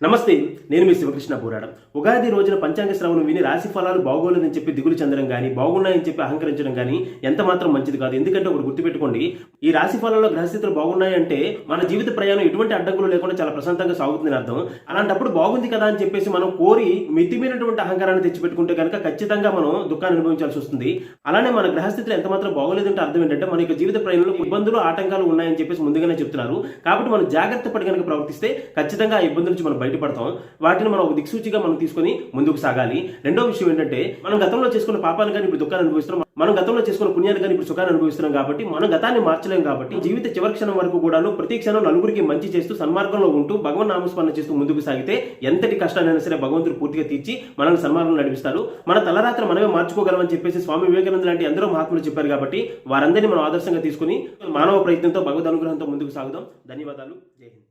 నమస్తే, నేను మీ శివకృష్ణ పోరాడం. ఉగాది రోజున పంచాంగ శ్రవణం విని రాశి ఫలాలు బాగోలేదని చెప్పి దిగులు చెందడం కానీ, బాగున్నాయని చెప్పి అహంకరించడం కానీ ఎంత మాత్రం మంచిది కాదు. ఎందుకంటే ఒకటి గుర్తుపెట్టుకోండి, ఈ రాశి ఫలాల్లో గ్రహస్థితులు బాగున్నాయంటే మన జీవిత ప్రయాణం ఎటువంటి అడ్డంకులు లేకుండా చాలా ప్రశాంతంగా సాగుతుందని అర్థం. అలాంటప్పుడు బాగుంది కదా అని చెప్పేసి మనం కోరి మితిమీరినటువంటి అహంకారాన్ని తెచ్చిపెట్టుకుంటే కనుక ఖచ్చితంగా మనం దుఃఖాన్ని అనుభవించాల్సి వస్తుంది. అలానే మన గ్రహస్థితులు ఎంత మాత్రం బాగోలేదంటే అర్థం ఏంటంటే మన యొక్క జీవిత ప్రయాణంలో ఇబ్బందులు ఆటంకాలు ఉన్నాయని చెప్పేసి ముందుగానే చెప్తున్నారు. కాబట్టి మనం జాగ్రత్త పడి కనుక ప్రవర్తిస్తే ఖచ్చితంగా ఆ ఇబ్బందుల నుంచి మనం బయటపడతాం. వాటిని మనం ఒక దిక్సూచిగా మనం తీసుకొని ముందుకు సాగాలి. రెండో విషయం ఏంటంటే, మనం గతంలో చేసుకున్న పాపాలు కానీ ఇప్పుడు దుఃఖాన్ని అనుభవిస్తున్నాం, మనం గతంలో చేసుకున్న పుణ్యాలు కానీ ఇప్పుడు సుఖాన్ని అనుభవిస్తున్నాం. కాబట్టి మనం గతాన్ని మార్చలేం. కాబట్టి జీవిత చివరి క్షణం వరకు కూడాను ప్రతి క్షణం నలుగురికి మంచి చేస్తూ సన్మార్గంలో ఉంటూ భగవన్ నామస్మరణ చేస్తూ ముందుకు సాగితే ఎంతటి కష్టాన్నైనా సరే భగవంతుడు పూర్తిగా తీర్చి మనల్ని సన్మార్గంలో నడిపిస్తారు. మన తలరాత్రి మనమే మార్చుకోగలమని చెప్పేసి స్వామి వివేకానంద లాంటి ఎందరో మహాత్ములు చెప్పారు. కాబట్టి వారందరినీ మనం ఆదర్శంగా తీసుకుని మానవ ప్రయత్నంతో భగవద్ అనుగ్రహంతో ముందుకు సాగుదాం. ధన్యవాదాలు. జై హింద్.